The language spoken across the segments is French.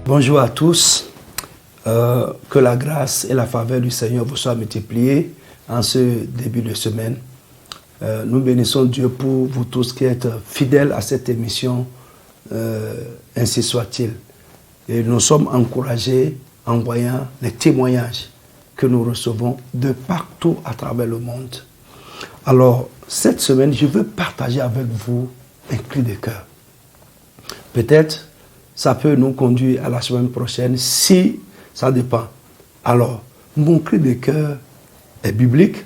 Bonjour à tous, que la grâce et la faveur du Seigneur vous soient multipliées en ce début de semaine. Nous bénissons Dieu pour vous tous qui êtes fidèles à cette émission, ainsi soit-il. Et nous sommes encouragés en voyant les témoignages que nous recevons de partout à travers le monde. Alors, cette semaine, je veux partager avec vous un cri de cœur. Peut-être ça peut nous conduire à la semaine prochaine, si ça dépend. Alors, mon cri de cœur est biblique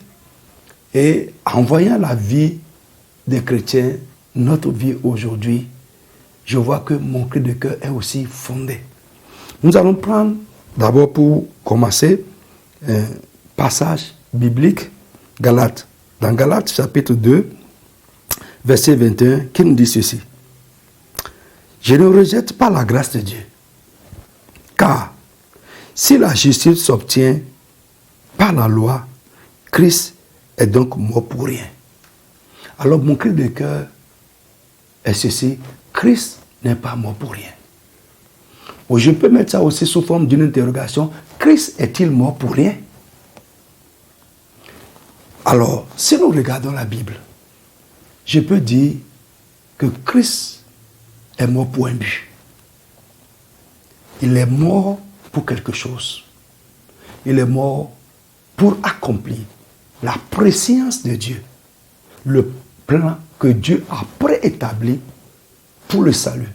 et en voyant la vie des chrétiens, notre vie aujourd'hui, je vois que mon cri de cœur est aussi fondé. Nous allons prendre d'abord pour commencer un passage biblique, Galates. Dans Galates chapitre 2, verset 21, qui nous dit ceci. Je ne rejette pas la grâce de Dieu, car si la justice s'obtient par la loi, Christ est donc mort pour rien. Alors mon cri de cœur est ceci, Christ n'est pas mort pour rien. Ou je peux mettre ça aussi sous forme d'une interrogation, Christ est-il mort pour rien? Alors, si nous regardons la Bible, je peux dire que Christ est mort pour un but. Il est mort pour quelque chose. Il est mort pour accomplir la préscience de Dieu, le plan que Dieu a préétabli pour le salut,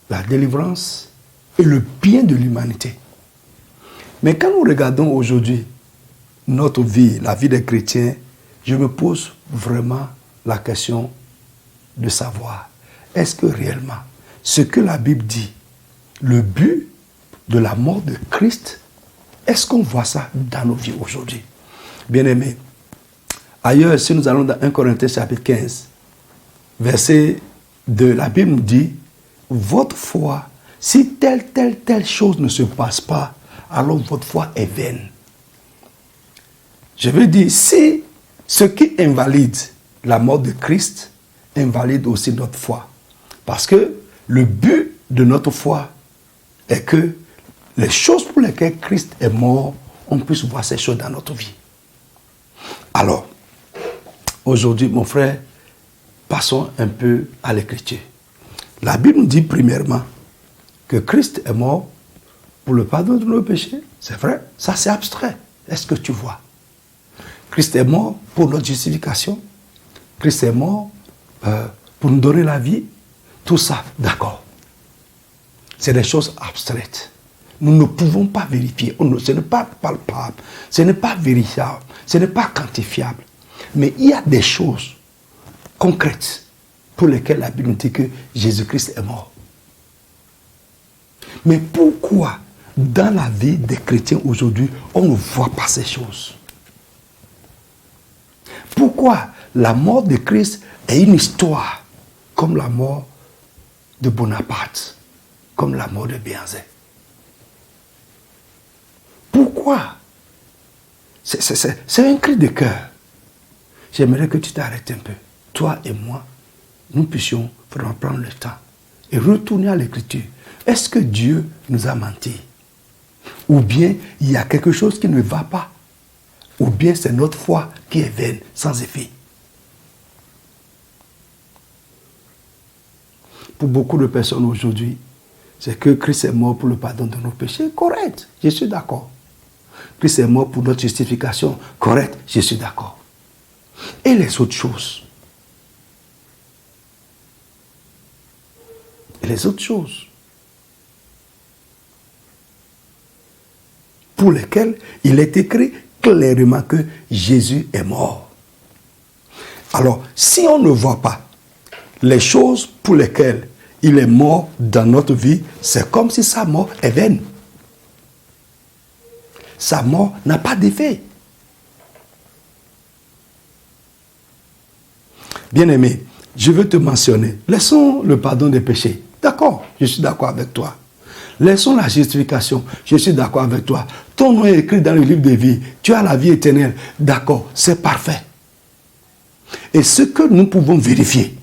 la délivrance et le bien de l'humanité. Mais quand nous regardons aujourd'hui notre vie, la vie des chrétiens, je me pose vraiment la question de savoir, est-ce que réellement, ce que la Bible dit, le but de la mort de Christ, est-ce qu'on voit ça dans nos vies aujourd'hui? Bien-aimés, ailleurs, si nous allons dans 1 Corinthiens chapitre 15, verset 2, la Bible nous dit, votre foi, si telle chose ne se passe pas, alors votre foi est vaine. Je veux dire, si ce qui invalide la mort de Christ invalide aussi notre foi. Parce que le but de notre foi est que les choses pour lesquelles Christ est mort, on puisse voir ces choses dans notre vie. Alors, aujourd'hui, mon frère, passons un peu à l'écriture. La Bible nous dit premièrement que Christ est mort pour le pardon de nos péchés. C'est vrai, ça c'est abstrait. Est-ce que tu vois? Christ est mort pour notre justification. Christ est mort pour nous donner la vie. Tout ça, d'accord. C'est des choses abstraites. Nous ne pouvons pas vérifier. Ce n'est pas palpable. Ce n'est pas vérifiable. Ce n'est pas quantifiable. Mais il y a des choses concrètes pour lesquelles la Bible nous dit que Jésus-Christ est mort. Mais pourquoi, dans la vie des chrétiens aujourd'hui, on ne voit pas ces choses? Pourquoi la mort de Christ est une histoire comme la mort de Bonaparte, comme la mort de Béhanzin? Pourquoi? C'est un cri de cœur. J'aimerais que tu t'arrêtes un peu. Toi et moi, nous puissions prendre le temps et retourner à l'écriture. Est-ce que Dieu nous a menti? Ou bien il y a quelque chose qui ne va pas? Ou bien c'est notre foi qui est vaine, sans effet? Pour beaucoup de personnes aujourd'hui, c'est que Christ est mort pour le pardon de nos péchés. Correct, je suis d'accord. Christ est mort pour notre justification. Correct, je suis d'accord. Et les autres choses? Et les autres choses pour lesquelles il est écrit clairement que Jésus est mort. Alors, si on ne voit pas les choses pour lesquelles il est mort dans notre vie, c'est comme si sa mort est vaine. Sa mort n'a pas d'effet. Bien-aimé, je veux te mentionner, laissons le pardon des péchés. D'accord, je suis d'accord avec toi. Laissons la justification, je suis d'accord avec toi. Ton nom est écrit dans le livre de vie, tu as la vie éternelle. D'accord, c'est parfait. Et ce que nous pouvons vérifier,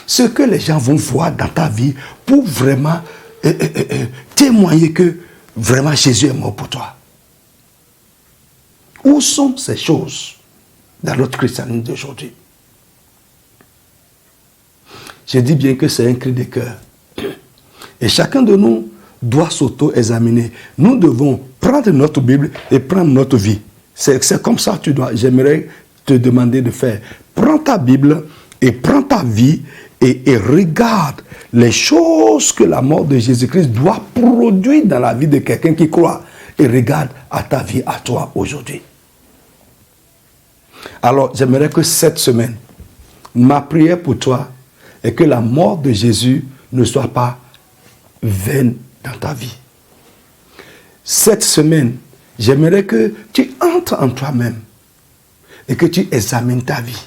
ce que les gens vont voir dans ta vie pour vraiment témoigner que vraiment Jésus est mort pour toi. Où sont ces choses dans notre christianisme d'aujourd'hui? Je dis bien que c'est un cri de cœur. Et chacun de nous doit s'auto-examiner. Nous devons prendre notre Bible et prendre notre vie. C'est comme ça que j'aimerais te demander de faire. Prends ta Bible et prends ta vie et regarde les choses que la mort de Jésus-Christ doit produire dans la vie de quelqu'un qui croit. Et regarde à ta vie, à toi aujourd'hui. Alors, j'aimerais que cette semaine, ma prière pour toi est que la mort de Jésus ne soit pas vaine dans ta vie. Cette semaine, j'aimerais que tu entres en toi-même et que tu examines ta vie.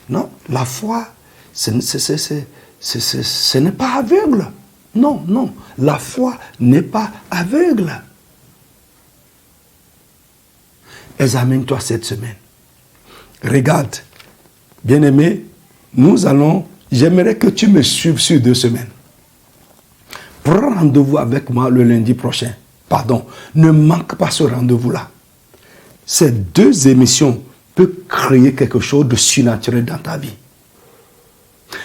Non, la foi, ce n'est pas aveugle. Non, non, la foi n'est pas aveugle. Examine-toi cette semaine. Regarde, bien-aimé, j'aimerais que tu me suives sur 2 semaines. Prends rendez-vous avec moi le lundi prochain. Pardon, ne manque pas ce rendez-vous-là. Ces 2 émissions peuvent créer quelque chose de surnaturel dans ta vie.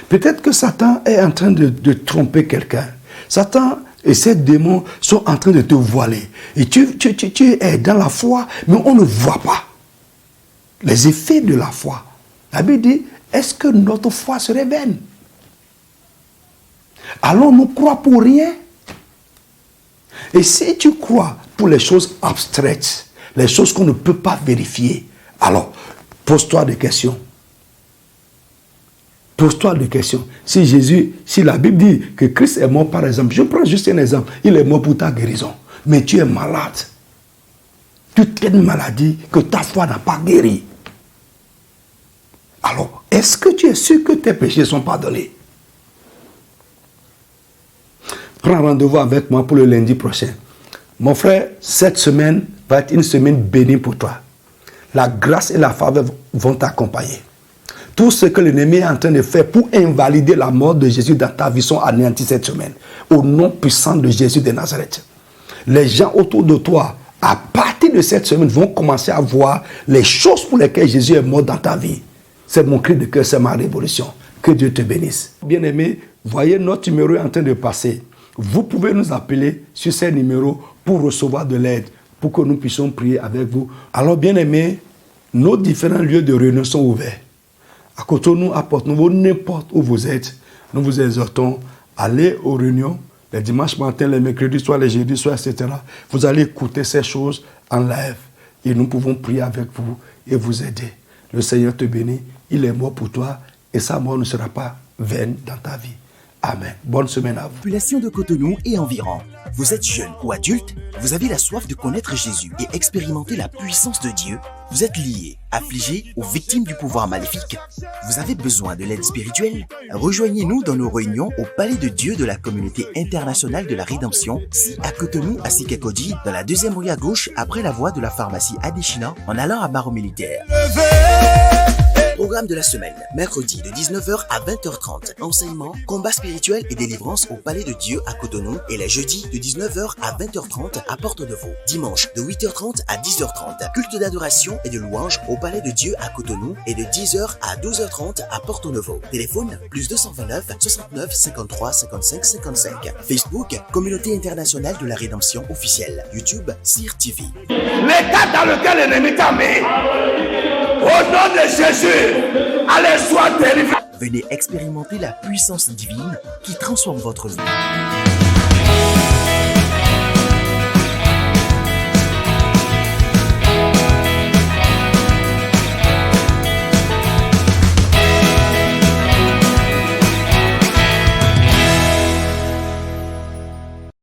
Peut-être que Satan est en train de tromper quelqu'un. Satan et ces démons sont en train de te voiler. Et tu es dans la foi, mais on ne voit pas les effets de la foi. La Bible dit, est-ce que notre foi serait vaine? Alors nous croyons pour rien. Et si tu crois pour les choses abstraites, les choses qu'on ne peut pas vérifier, alors pose-toi des questions. Pose-toi des questions. Si la Bible dit que Christ est mort par exemple, je prends juste un exemple, il est mort pour ta guérison, mais tu es malade. Tu as une maladie que ta foi n'a pas guéri. Alors, est-ce que tu es sûr que tes péchés sont pardonnés? Prends rendez-vous avec moi pour le lundi prochain. Mon frère, cette semaine va être une semaine bénie pour toi. La grâce et la faveur vont t'accompagner. Tout ce que l'ennemi est en train de faire pour invalider la mort de Jésus dans ta vie sont anéantis cette semaine. Au nom puissant de Jésus de Nazareth. Les gens autour de toi, à partir de cette semaine, vont commencer à voir les choses pour lesquelles Jésus est mort dans ta vie. C'est mon cri de cœur, c'est ma révolution. Que Dieu te bénisse. Bien-aimés, voyez notre numéro est en train de passer. Vous pouvez nous appeler sur ces numéros pour recevoir de l'aide, pour que nous puissions prier avec vous. Alors, bien-aimés, nos différents lieux de réunion sont ouverts. À Cotonou, à Porto-Novo, n'importe où vous êtes, nous vous exhortons à aller aux réunions, les dimanches matins, les mercredis, soit les jeudis, soit etc. Vous allez écouter ces choses en live et nous pouvons prier avec vous et vous aider. Le Seigneur te bénit, il est mort pour toi et sa mort ne sera pas vaine dans ta vie. Amen. Bonne semaine à vous. Population de Cotonou et environ. Vous êtes jeune ou adulte, vous avez la soif de connaître Jésus et expérimenter la puissance de Dieu. Vous êtes lié, affligé ou victime du pouvoir maléfique. Vous avez besoin de l'aide spirituelle? Rejoignez-nous dans nos réunions au Palais de Dieu de la Communauté Internationale de la Rédemption, si à Cotonou, à Sikakodji, dans la 2e rue à gauche, après la voie de la pharmacie Adéchina, en allant à Barreau Militaire. Programme de la semaine, mercredi de 19h à 20h30. Enseignement, combat spirituel et délivrance au Palais de Dieu à Cotonou et les jeudis de 19h à 20h30 à Porto-Novo. Dimanche de 8h30 à 10h30. Culte d'adoration et de louange au Palais de Dieu à Cotonou et de 10h à 12h30 à Porto-Novo. Téléphone plus 229 69 53 55 55. Facebook, Communauté Internationale de la Rédemption officielle. YouTube, CIR TV. L'état dans lequel l'ennemi t'a mis, au nom de Jésus, allez, sois délivré. Venez expérimenter la puissance divine qui transforme votre vie.